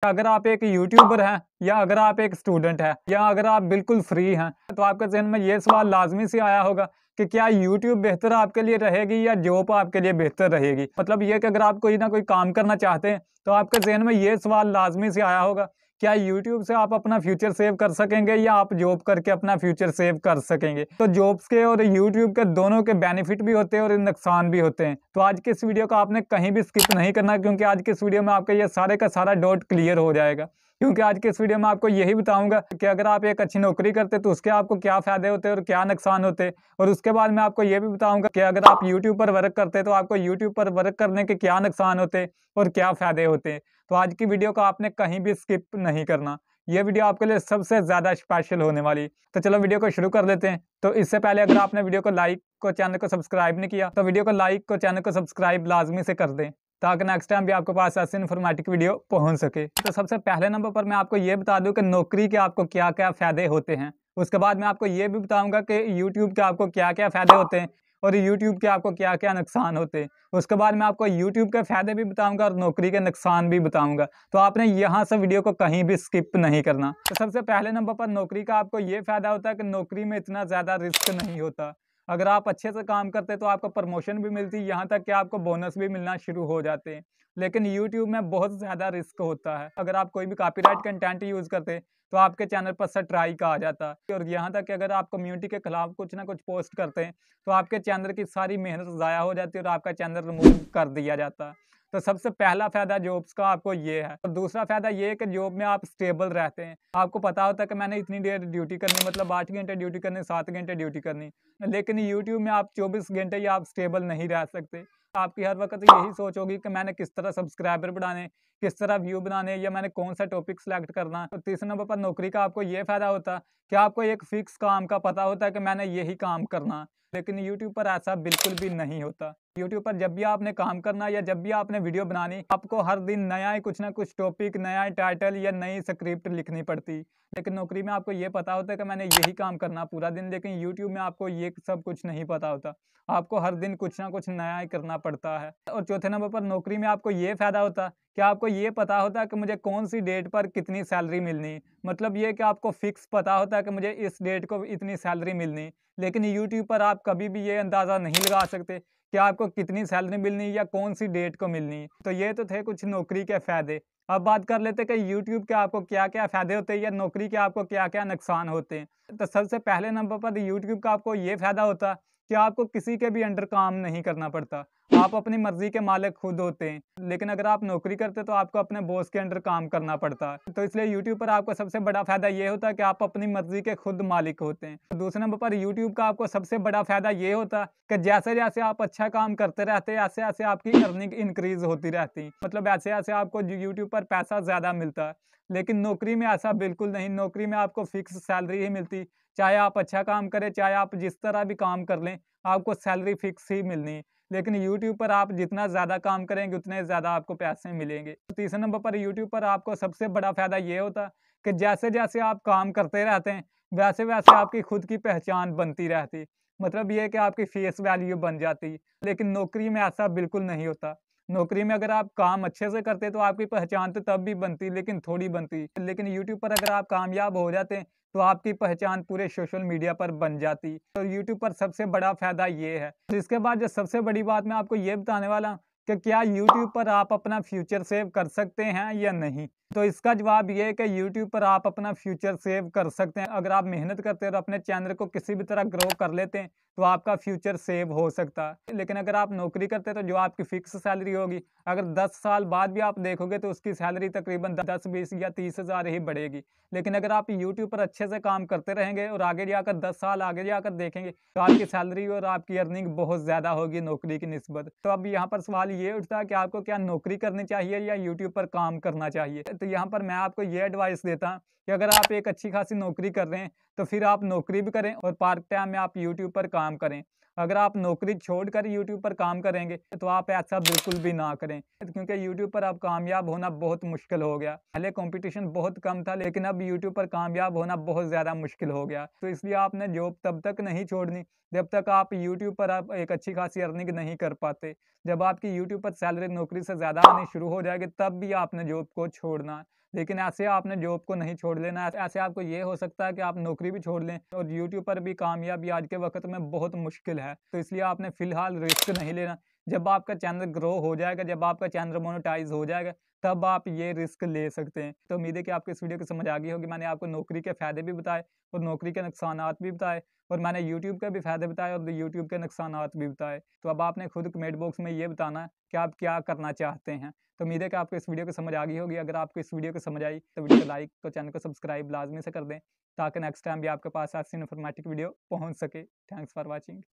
अगर आप एक यूट्यूबर हैं या अगर आप एक स्टूडेंट हैं या अगर आप बिल्कुल फ्री हैं तो आपके जहन में ये सवाल लाजमी से आया होगा कि क्या यूट्यूब बेहतर आपके लिए रहेगी या जॉब आपके लिए बेहतर रहेगी। मतलब ये कि अगर आप कोई ना कोई काम करना चाहते हैं तो आपके जहन में ये सवाल लाजमी से आया होगा, क्या यूट्यूब से आप अपना फ्यूचर सेव कर सकेंगे या आप जॉब करके अपना फ्यूचर सेव कर सकेंगे। तो जॉब्स के और यूट्यूब के दोनों के बेनिफिट भी होते हैं और नुकसान भी होते हैं। तो आज की इस वीडियो को आपने कहीं भी स्किप नहीं करना, क्योंकि आज की इस वीडियो में आपका ये सारे का सारा डाउट क्लियर हो जाएगा। क्योंकि आज के इस वीडियो में आपको यही बताऊंगा कि अगर आप एक अच्छी नौकरी करते तो उसके आपको क्या फायदे होते हैं और क्या नुकसान होते हैं। और उसके बाद मैं आपको ये भी बताऊंगा कि अगर आप यूट्यूब पर वर्क करते तो आपको यूट्यूब पर वर्क करने के क्या नुकसान होते हैं और क्या फायदे होते हैं। तो आज की वीडियो को आपने कहीं भी स्किप नहीं करना, ये वीडियो आपके लिए सबसे ज्यादा स्पेशल होने वाली। तो चलो वीडियो को शुरू कर लेते हैं। तो इससे पहले अगर आपने वीडियो को लाइक को चैनल को सब्सक्राइब नहीं किया तो वीडियो को लाइक को चैनल को सब्सक्राइब लाजमी से कर दें, ताकि नेक्स्ट टाइम भी आपके पास ऐसे इन्फॉर्मेटिव वीडियो पहुंच सके। तो सबसे पहले नंबर पर मैं आपको ये बता दूं कि नौकरी के आपको क्या क्या फायदे होते हैं। उसके बाद मैं आपको ये भी बताऊंगा कि यूट्यूब के आपको क्या क्या फायदे होते हैं और यूट्यूब के आपको क्या क्या नुकसान होते हैं। उसके बाद मैं आपको यूट्यूब के फायदे भी बताऊंगा और नौकरी के नुकसान भी बताऊंगा। तो आपने यहाँ से वीडियो को कहीं भी स्किप नहीं करना। तो सबसे पहले नंबर पर नौकरी का आपको ये फायदा होता है कि नौकरी में इतना ज्यादा रिस्क नहीं होता। अगर आप अच्छे से काम करते तो आपको प्रमोशन भी मिलती, यहाँ तक कि आपको बोनस भी मिलना शुरू हो जाते हैं। लेकिन YouTube में बहुत ज़्यादा रिस्क होता है। अगर आप कोई भी कॉपीराइट कंटेंट यूज़ करते तो आपके चैनल पर स्ट्राइक आ जाता है। और यहाँ तक कि अगर आप कम्युनिटी के खिलाफ कुछ ना कुछ पोस्ट करते हैं तो आपके चैनल की सारी मेहनत ज़ाया हो जाती है और आपका चैनल रिमूव कर दिया जाता है। तो सबसे पहला फायदा जॉब्स का आपको ये है। और दूसरा फायदा ये है कि जॉब में आप स्टेबल रहते हैं। आपको पता होता है कि मैंने इतनी देर ड्यूटी करनी, मतलब 8 घंटे ड्यूटी करनी, 7 घंटे ड्यूटी करनी। लेकिन यूट्यूब में आप 24 घंटे या आप स्टेबल नहीं रह सकते। आपकी हर वक्त यही सोच होगी कि मैंने किस तरह सब्सक्राइबर बढ़ाने, किस तरह व्यू बनाने, या मैंने कौन सा टॉपिक सेलेक्ट करना। तो तीसरे नंबर पर नौकरी का आपको ये फायदा होता है कि आपको एक फिक्स काम का पता होता है कि मैंने यही काम करना। लेकिन यूट्यूब पर ऐसा बिल्कुल भी नहीं होता। यूट्यूब पर जब भी आपने काम करना या जब भी आपने वीडियो बनानी, आपको हर दिन नया ही कुछ ना कुछ टॉपिक, नया टाइटल या नई स्क्रिप्ट लिखनी पड़ती। लेकिन नौकरी में आपको ये पता होता है कि मैंने यही काम करना पूरा दिन। लेकिन यूट्यूब में आपको ये सब कुछ नहीं पता होता। आपको हर दिन कुछ ना कुछ नया ही करना पड़ता है। और चौथे नंबर पर नौकरी में आपको ये फायदा होता है कि आपको ये पता होता है कि मुझे कौन सी डेट पर कितनी सैलरी मिलनी। मतलब ये कि आपको फिक्स पता होता है कि मुझे इस डेट को इतनी सैलरी मिलनी। लेकिन यूट्यूब पर आप कभी भी ये अंदाज़ा नहीं लगा सकते कि आपको कितनी सैलरी मिलनी या कौन सी डेट को मिलनी। तो ये तो थे कुछ नौकरी के फायदे। अब बात कर लेते हैं कि यूट्यूब के आपको क्या क्या फायदे होते हैं या नौकरी के आपको क्या क्या नुकसान होते हैं। तो सबसे पहले नंबर पर यूट्यूब का आपको ये फायदा होता है कि आपको किसी के भी अंडर काम नहीं करना पड़ता। आप अपनी मर्जी के मालिक खुद होते हैं। लेकिन अगर आप नौकरी करते तो आपको अपने बॉस के अंडर काम करना पड़ता है। तो इसलिए यूट्यूब पर आपको सबसे बड़ा फायदा ये होता है कि आप अपनी मर्जी के खुद मालिक होते हैं। दूसरे नंबर पर यूट्यूब का आपको सबसे बड़ा फायदा ये होता है कि जैसे जैसे आप अच्छा काम करते रहते हैं ऐसे ऐसे आपकी अर्निंग इंक्रीज होती रहती। मतलब ऐसे ऐसे आपको यूट्यूब पर पैसा ज्यादा मिलता है। लेकिन नौकरी में ऐसा बिल्कुल नहीं। नौकरी में आपको फिक्स सैलरी ही मिलती। चाहे आप अच्छा काम करें, चाहे आप जिस तरह भी काम कर लें, आपको सैलरी फिक्स ही मिलनी। लेकिन यूट्यूब पर आप जितना ज़्यादा काम करेंगे उतने ज़्यादा आपको पैसे मिलेंगे। तीसरे नंबर पर यूट्यूब पर आपको सबसे बड़ा फ़ायदा ये होता है कि जैसे जैसे आप काम करते रहते हैं वैसे वैसे आपकी खुद की पहचान बनती रहती। मतलब ये कि आपकी फेस वैल्यू बन जाती। लेकिन नौकरी में ऐसा बिल्कुल नहीं होता। नौकरी में अगर आप काम अच्छे से करते तो आपकी पहचान तो तब भी बनती, लेकिन थोड़ी बनती। लेकिन यूट्यूब पर अगर आप कामयाब हो जाते हैं तो आपकी पहचान पूरे सोशल मीडिया पर बन जाती। तो यूट्यूब पर सबसे बड़ा फायदा ये है। इसके बाद जो सबसे बड़ी बात मैं आपको ये बताने वाला हूँ कि क्या यूट्यूब पर आप अपना फ्यूचर सेव कर सकते हैं या नहीं। तो इसका जवाब ये है कि यूट्यूब पर आप अपना फ्यूचर सेव कर सकते हैं। अगर आप मेहनत करते हैं और अपने चैनल को किसी भी तरह ग्रो कर लेते हैं तो आपका फ्यूचर सेव हो सकता है। लेकिन अगर आप नौकरी करते हैं तो जो आपकी फिक्स सैलरी होगी, अगर 10 साल बाद भी आप देखोगे तो उसकी सैलरी तकरीबन 10, 20 या 30 हज़ार ही बढ़ेगी। लेकिन अगर आप यूट्यूब पर अच्छे से काम करते रहेंगे और आगे जाकर 10 साल आगे जाकर देखेंगे तो आपकी सैलरी और आपकी अर्निंग बहुत ज़्यादा होगी नौकरी की निस्बत। तो अब यहाँ पर सवाल ये उठता है कि आपको क्या नौकरी करनी चाहिए या यूट्यूब पर काम करना चाहिए। तो यहाँ पर मैं आपको ये एडवाइस देता हूँ कि अगर आप एक अच्छी खासी नौकरी कर रहे हैं तो फिर आप नौकरी भी करें और पार्ट टाइम में आप यूट्यूब पर काम करें। अगर आप नौकरी छोड़कर यूट्यूब पर काम करेंगे तो आप ऐसा बिल्कुल भी ना करें, क्योंकि यूट्यूब पर अब कामयाब होना बहुत मुश्किल हो गया। पहले कंपटीशन बहुत कम था लेकिन अब यूट्यूब पर कामयाब होना बहुत ज़्यादा मुश्किल हो गया। तो इसलिए आपने जॉब तब तक नहीं छोड़नी जब तक आप यूट्यूब पर आप एक अच्छी खासी अर्निंग नहीं कर पाते। जब आपकी यूट्यूब पर सैलरी नौकरी से ज़्यादा आनी शुरू हो जाएगी तब भी आपने जॉब को छोड़ना है। लेकिन ऐसे आपने जॉब को नहीं छोड़ लेना। ऐसे आपको ये हो सकता है कि आप नौकरी भी छोड़ लें, और यूट्यूब पर भी कामयाबी आज के वक़्त में बहुत मुश्किल है। तो इसलिए आपने फ़िलहाल रिस्क नहीं लेना। जब आपका चैनल ग्रो हो जाएगा, जब आपका चैनल मोनेटाइज़ हो जाएगा, तब आप ये रिस्क ले सकते हैं। तो उम्मीद है कि आपको इस वीडियो की समझ आ गई होगी। मैंने आपको नौकरी के फ़ायदे भी बताए और नौकरी के नुकसानात भी बताए, और मैंने यूट्यूब के भी फ़ायदे बताए और यूट्यूब के नुकसानात भी बताए। तो अब आपने खुद कमेंट बॉक्स में ये बताना है कि आप क्या करना चाहते हैं। तो उम्मीद है कि आपको इस वीडियो को समझ आ गई होगी। अगर आपको इस वीडियो को समझ आई तो वीडियो को लाइक, तो चैनल को सब्सक्राइब लाज़मी से कर दें, ताकि नेक्स्ट टाइम भी आपके पास ऐसी इन्फॉर्मेटिव वीडियो पहुँच सके। Thanks for watching.